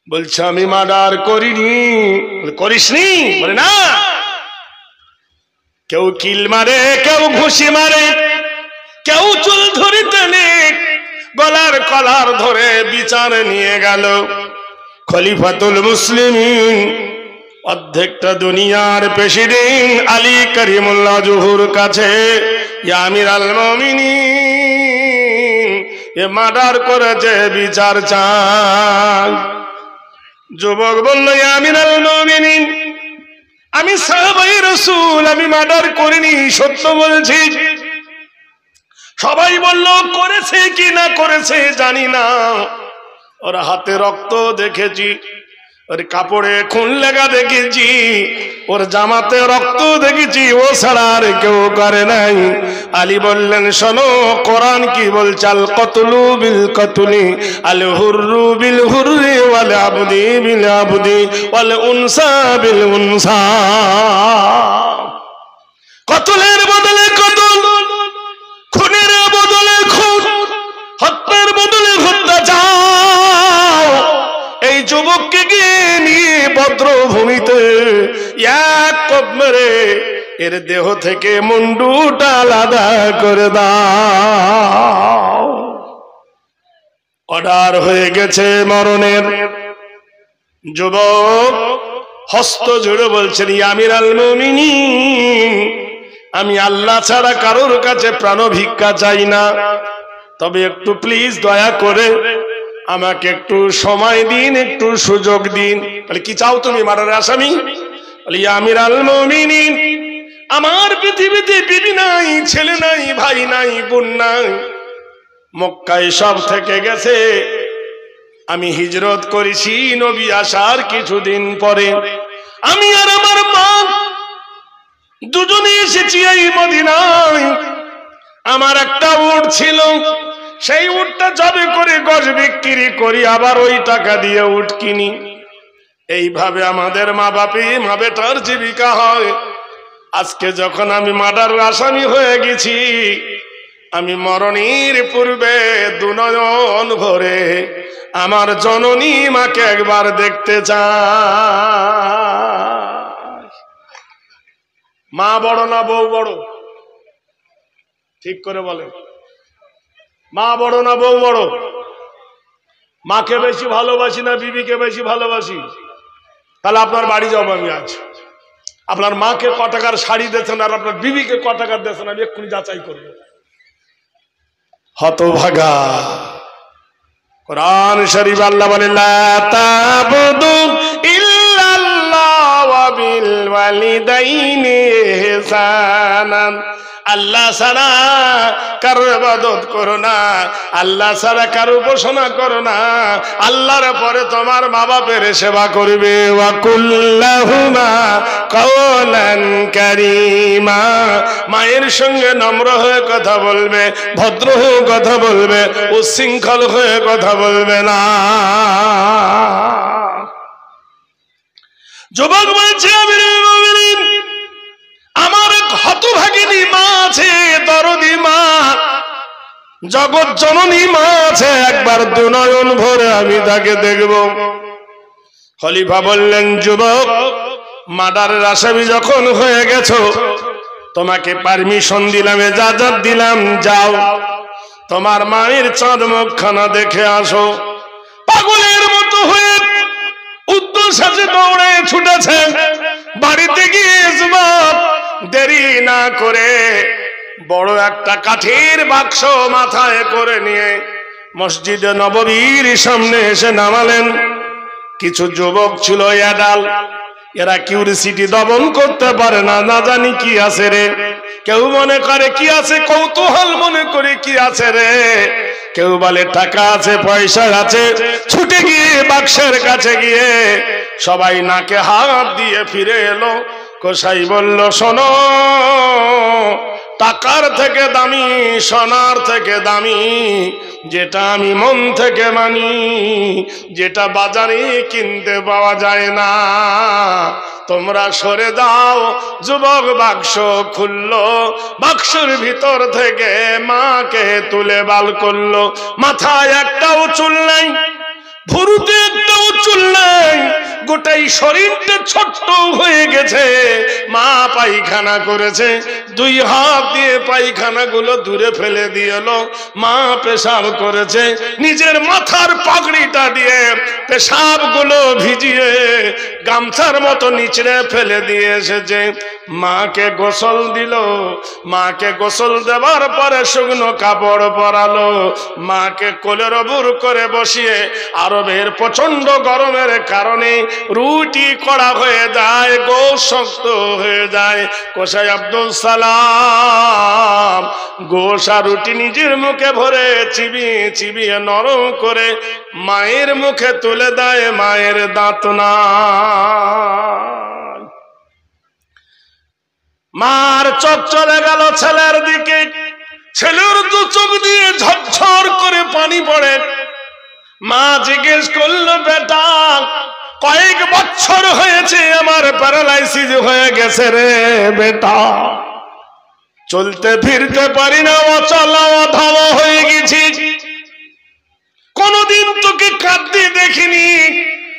বলছে আমি মার্ডার করিনি। করিসনি? বলে না। কেউ কিল মারে, কেউ ঘুষি মারে, কেউ চুল ধরে টেনে গলার কলার ধরে বিচার নিয়ে গেল। খলিফাতুল মুসলিমিন, অর্ধেকটা দুনিয়ার প্রেসিডেন্ট আলী করিমুল্লাহ জহুর কাছে, ইয়া আমিরাল মুমিনিন, এ মার্ডার করেছে, বিচার চাই। যুবক বলল, ইয়া আমিরাল মুমিনিন, আমি সাহাবায়ে রাসূল, আমি মার্ডার করিনি, সত্য বলছি। সবাই বলল, করেছে কি না করেছে জানি না, ওর হাতে রক্ত দেখেছি, ওর কাপড়ে খুন লেগা দেখেছি, ওর জামাতে রক্ত দেখেছি, ও ছাড়া আর কেউ করে নাই। আলী বললেন, শোনো, কোরআন কি বলছে? আল কতলু বিল কতলি, আল হুররু বিল হুররি, ওয়াল আবদি বিল আবদি, ওয়াল উনসা বিল উনসা। কতলের বদলে কতল, খুনের বদলে খুন, হত্যার বদলে হত্যা চাও। এই যুবককে গিয়ে নিয়ে বদ্রভূমিতে এক কোপ মেরে এর দেহ থেকে মুন্ডুটা আলাদা করে দাও। অর্ডার হয়ে গেছে মরণের। যুবক হস্ত জুড়ে বলছেন, ইয়া আমিরাল মুমিনিন, আমি আল্লাহ ছাড়া কারোর কাছে প্রাণ ভিক্ষা চাই না, তবে একটু প্লিজ দয়া করে আমাকে একটু সময় দিন, একটু সুযোগ দিন। বলে, কি চাও তুমি মার্ডারের আসামি? বলে, ইয়া আমিরাল মুমিনিন, আমার পৃথিবীতে বিবি নাই, ছেলে নাই, ভাই নাই, বোন নাই, মক্কায় সব থেকে গেছে। আমি হিজরত করেছি নবী আসার কিছুদিন পরে। আমি আর আমার মা দুজনে এসেছি এই মদিনায়। আমার একটা উট ছিল, সেই উটটা জবে করে গজ বিক্রি করি, আবার ওই টাকা দিয়ে উট কিনি। এইভাবে আমাদের মা বাপি মা বেটার জীবিকা হয়। আজকে যখন আমি মার্ডারের আসামি হয়ে গেছি, আমি মরণের পূর্বে দুনয়ন ভরে আমার জননী মাকে একবার দেখতে চাই। মা বড় না বউ বড়? ঠিক করে বলে, মা বড় না বউ বড়? মাকে বেশি ভালোবাসি না বিবিকে বেশি ভালোবাসি? তাহলে আপনার বাড়ি যাবো আমি আজ। আপনার মাকে ক টাকার শাড়ি দিয়েছেন আর আপনার বিবিকে ক টাকার দিয়েছেন, আমি এক্ষুনি যাচাই করবো। হতভাগা। কোরআন শরীফ আল্লাহ বলে, লা তা'বুদু ইল্লাল্লাহ ওয়া বিল ওয়ালিদাইনি ইহসানান। আল্লাহ ছাড়া কারো ইবাদত করো না, আল্লাহ ছাড়া কারো উপাসনা করো না, আল্লাহর পরে তোমার মা বাপের সেবা করবে। ওয়া কুল্লাহুমা কাওলান কারীমা, মায়ের সঙ্গে নম্র হয়ে কথা বলবে, ভদ্র হয়ে কথা বলবে, উচ্ছৃঙ্খল হয়ে কথা বলবে না। যুবক বলছে, আমিরুল মুমিনিন, আমার এক হতভাগিনী মা আছে, দরদি মা, জগৎ জননী মা আছে, একবার দুনয়ন ভরে আমি তাকে দেখব। খলিফা বললেন, যুবক, মার্ডারের আসামি যখন হয়ে গেছো, তোমাকে পারমিশন দিলাম, এজাজত দিলাম, যাও তোমার মায়ের চাঁদ মুখখানা দেখে আসো। পাগলের মতো হয়ে উদ্দর সাথে দৌড়ে ছুটেছে বাড়িতে গিয়ে। যুবক দেরি না করে বড় একটা কাঠের বাক্স মাথায় করে নিয়ে মসজিদে নববীর সামনে এসে নামালেন। কিছু যুবক ছিল এডাল, এরা কিউরিসিটি দমন করতে পারে না, না জানি কি আছে রে। কেউ মনে করে কি আছে, কৌতূহল মনে করে কি আছে রে। কেউ বলে টাকা আছে, পয়সা আছে। ছুটে গিয়ে বাক্সের কাছে গিয়ে সবাই নাকে হাত দিয়ে ফিরে এলো। কসাই বলল, শোনো, টাকার থেকে দামি, সোনার থেকে দামি যেটা আমি মন থেকে মানি, যেটা বাজারে কিনতে পাওয়া যায় না। তোমরা সরে দাও। যুবক বাক্স খুললো, বাক্সের ভিতর থেকে মাকে তুলে বাল করলো। মাথায় একটাও চুল নাই, ভুরুতে একটাও চুল নাই, গোটাই শরীরটা ছোট্ট হয়ে গেছে। মা পায়খানা করেছে, দুই হাত দিয়ে পায়খানাগুলো দূরে ফেলে দিয়েল। মা পেশাব করেছে, নিজের মাথার পাগড়িটা দিয়ে পেশাবগুলো ভিজিয়ে গামছার মতো নিচড়ে ফেলে দিয়ে এসেছে। মাকে গোসল দিল, মাকে গোসল দেওয়ার পরে শুকনো কাপড় পরালো, মাকে কোলের ওপর করে বসিয়ে, আরবের প্রচন্ড গরমের কারণে রুটি কড়া হয়ে যায়, গোশ শক্ত হয়ে যায়। কোসাই আব্দুল সালাম গোশ আর রুটি নিজের মুখে ভরে চিবিয়ে চিবিয়ে নরম করে মায়ের মুখে তুলে দেয়। মায়ের দাঁত না, মার চোখ চলে গেল ছেলের দিকে। ছেলের দু চোখ দিয়ে ঝরঝর করে পানি পড়ে। মা জিজ্ঞেস করলো, বেটা কয়েক বছর হয়েছে আমার প্যারালাইসিস হয়ে গেছে রে বেটা, চলতে ফিরতে পারি না, অচল অধম হয়ে গেছি। কোনদিন তোকে কাঁদতে দেখিনি,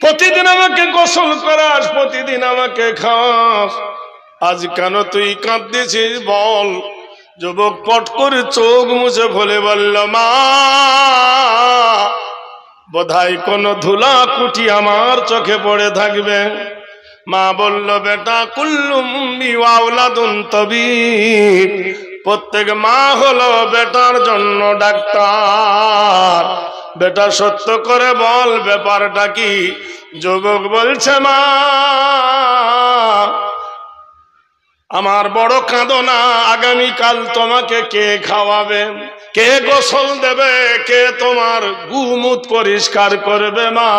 প্রতিদিন আমাকে গোসল করাস, প্রতিদিন আমাকে খাওয়াস, আজ কেন তুই কাঁদতেছিস বল? যুবক পট করে চোখ মুছে বলে বলল, মা বোধহয় কোন ধুলা কুটি আমার চোখে পড়ে থাকবে। মা বলল, বেটা কুল্লু মুম্মি ওয়াউলাদুন তাবিব, প্রত্যেক মা হলো বেটার জন্য ডাক্তার। বেটা সত্য করে বল ব্যাপারটা কি? যুবক বলছে, মা আমার বড় কাঁদো না, আগামীকাল তোমাকে কে খাওয়াবে, কে গোসল দেবে, কে তোমার গুমুত পরিষ্কার করবে মা,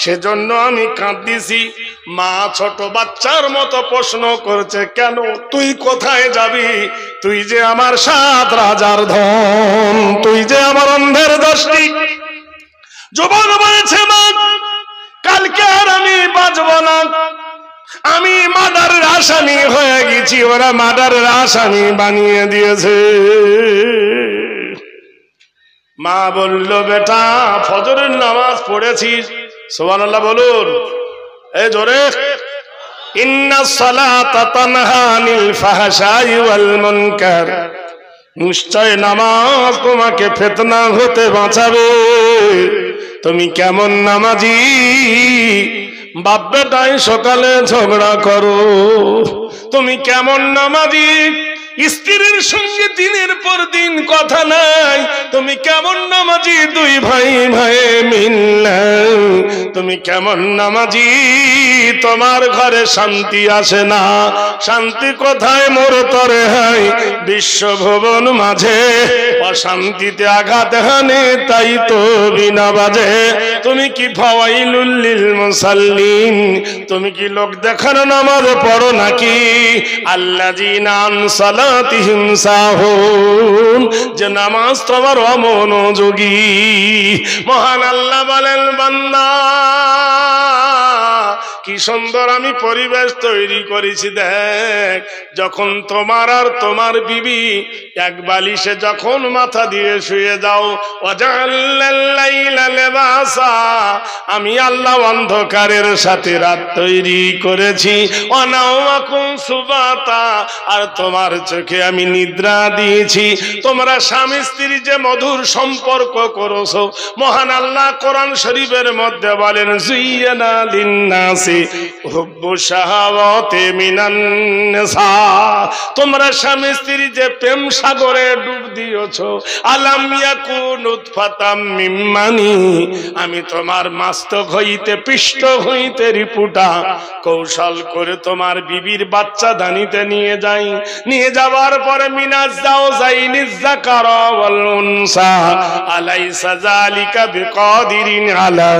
সেজন্য আমি কাঁদতেছি। মা ছোট বাচ্চার মতো প্রশ্ন করছে, কেন তুই কোথায় যাবি? তুই যে আমার 7 রাজার ধন, তুই যে আমার অন্ধের দৃষ্টি। যুবক বলেছে, মা কালকে আর আমি বাঁচব না, আমি মার্ডারের আসামি হয়ে গেছি, ওরা মার্ডারের আসামি বানিয়ে দিয়েছে। মা বলল, বেটা ফজরের নামাজ পড়েছিস? সুবহানাল্লাহ বলুন, এই জোরে। ইন্নাস সালাতা তানহা আনিল ফাহশাই ওয়াল মুনকার, নিশ্চয় নামাজ তোমাকে ফিতনা হতে বাঁচাবে। তুমি কেমন নামাজি, বাপ বেটাই সকালে ঝগড়া করো। তুমি কেমন নামাজি, স্ত্রীর সঙ্গে দিনের পর দিন কথা নাই। তুমি কেমন নামাজি, 2 ভাই ভাই মিল্লা। তুমি কেমন নামাজি, তোমার ঘরে শান্তি আসে না। শান্তি কোথায়? মোর তরে হয় বিশ্বভুবন মাঝে, অশান্তিতে আঘাত হানে তাই তো বিনা বাজে। তুমি কি ফাওয়াইলুল লিল মুসাল্লিন, তুমি কি লোক দেখানো নামাজ পড়ো নাকি? আল্লাযিনা আন সালাতিহিম সাহুন, যে নামাজ তোমার অমনোযোগী। মহান আল্লাহ বলেন, বান্দা কি সুন্দর আমি পরিবেশ তৈরি করেছি দেখ। যখন তোমার আর তোমার বিবি এক বালিশে যখন মাথা দিয়ে শুয়ে যাও, ওয়াজাল্লাল লাইলা লিবাসা, আমি আল্লাহ অন্ধকারের সাথে রাত তৈরি করেছি। ওয়ানাওয়াকুম সুবাতা, আর তোমার চোখে আমি নিদ্রা দিয়েছি। তোমরা স্বামী স্ত্রী যে মধুর সম্পর্ক করেছো, মহান আল্লাহ কোরআন শরীফের মধ্যে বলেন, যুইয়ানা লিন্নাসি হুব্বু শাহাওয়াতি মিনান নিসা, তোমরা স্বামী স্ত্রী যে প্রেম সাগরে ডুব দিয়েছো। আলাম ইয়াকুন উতফাতাম মিন মানি, আমি তোমার মাস্তক হইতে পৃষ্ঠ হইতে রিপুটা কৌশল করে তোমার বিবির বাচ্চা দানিতে নিয়ে যাই। নিয়ে যাওয়ার পরে মিনাজ যাও যাইনিজ যাকার ওয়াল উনসা আলাইসা যালিকা বিকাদিরিন আলা,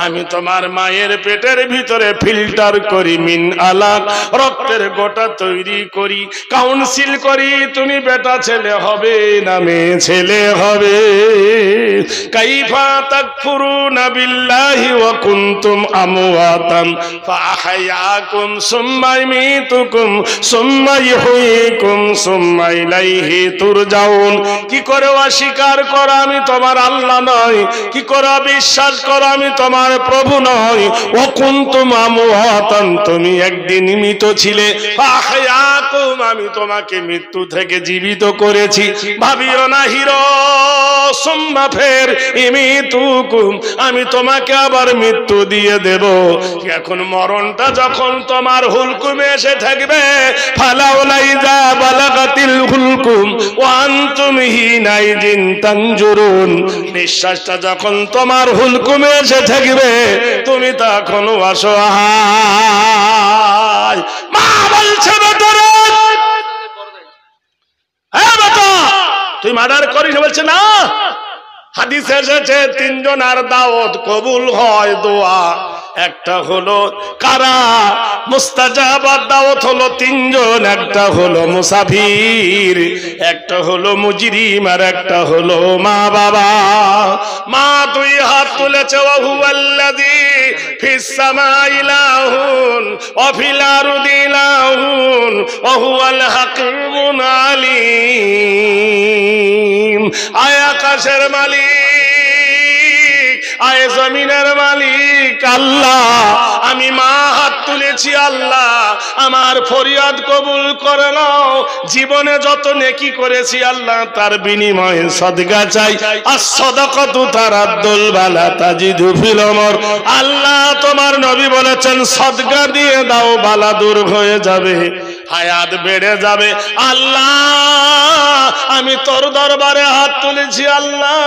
আমি তোমার মায়ের পেটের ভিতরে ফিল্টার করি, মিন আলাক রক্তের গোটা তৈরি করি, কাউন্সিল করি তুমি বেটা ছেলে হবে না মেয়ে ছেলে হবে। কাইফা তাকফুরুনা বিল্লাহি ওয়া কুনতুম আমওয়াতান ফাআহইয়াকুম সুম্মা ইউমীতুকুম সুম্মা ইউহয়িকুম সুম্মা ইলাইহি তুরজাউন। কি করে অস্বীকার করো আমি তোমার আল্লাহ নয়, কি করে বিশ্বাস করো আমি তোমার প্রভু নয়। ওয়া কুনতুম আমওয়াতান তুমি একদিন মৃত ছিলে, ফাআহইয়াকুম আমি তোমাকে মৃত্যু থেকে জীবিত করেছি। ভাবিও না হিরো, সুম্মা ফের ইমিতুকুম আমি তোমাকে আবার মৃত্যু দিয়ে দেব। এখন মরণটা যখন তোমার হুলকুমে এসে থাকবে, ফালাউলাইজা বালাগাতিল হুলকুম ওয়া আনতুম হিনাইযিন তানজুরুন নিঃশ্বাসটা যখন তোমার হুলকুমে এসে থাকবে তুমি তখন অসহায়। মা বলছে বেটারে, হ্যাঁ বেটা তুই মার্ডার করিস, বলছে না। হাদিসে এসেছে তিনজনের দাওয়াত কবুল হয় দোয়া, একটা হলো কারা মুস্তাজাবাত দাওয়াত হলো তিনজন, একটা হলো মুসাফির, একটা হলো মুজরিম, আর একটা হলো মা বাবা। মা দুই হাত তুলেছে, ওয়া হুয়াল্লাযী ফিস সামাই ইলাহুন ওয়া ফিল আরদি ইলাহুন ওয়া হুয়াল হাকীমুল আলীম। আয় আকাশের মালিক, আয় জমিনের মালিক আল্লাহ, আমি মা হাত তুলেছি আল্লাহ আমার ফরিয়াদ কবুল করে নাও। জীবনে যত নেকি করেছি আল্লাহ তার বিনিময়ে সদকা চাই। as-সাদাকাতু তারাদ্দুল বালা তাজিদু ফিল আমর। আল্লাহ তোমার নবী বলেছেন সদকা দিয়ে দাও, বালা দূর হয়ে যাবে, হায়াত বেড়ে যাবে। আল্লাহ আমি তোর দরবারে হাত তুলেছি আল্লাহ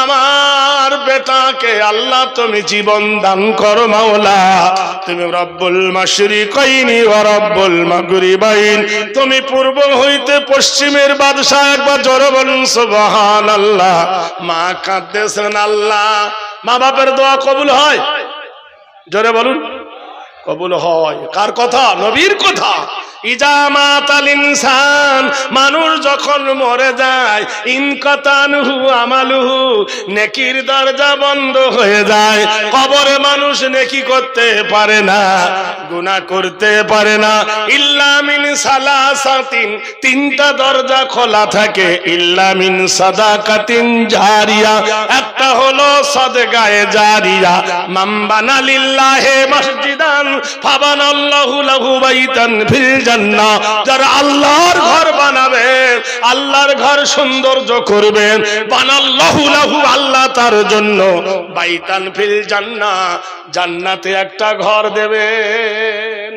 আমার বেটাকে আল্লাহ তুমি জীবন দান করো মাওলা। তুমি রব্বুল মাশরিকাইনি ওয়া রব্বুল মাগরিবাইন, তুমি পূর্ব হইতে পশ্চিমের বাদশা। একবার জোরে বলুন সুবহানাল্লাহ। মা কাঁদতেছেন আল্লাহ। মা বাপের দোয়া কবুল হয়? জোরে বলুন কবুল হয়। কার কথা? নবীর কথা। ইজা মাতাল ইনসান মানুষ যখন মরে যায়, ইনকাতানহু আমালুহু নেকির দরজা বন্ধ হয়ে যায়। কবরে মানুষ নেকি করতে পারে না, গুনাহ করতে পারে না। ইল্লা মিন সালাসাতিন তিনটা দরজা খোলা থাকে। ইল্লা মিন সাদাকাতিন জারিয়া একটা হলো সাদকায়ে জারিয়া। মান বানা লিল্লাহি মসজিদান ফাবানাল্লাহু লাহু বাইতান ফিল জান্নাহ। যারা আল্লাহর ঘর বানাবে, আল্লাহর ঘর সৌন্দর্য করবেন, বানাল্লাহু লাহু আল্লাহ তার জন্য বাইতান ফিল জান্নাহ জান্নাতে একটা ঘর দেবেন।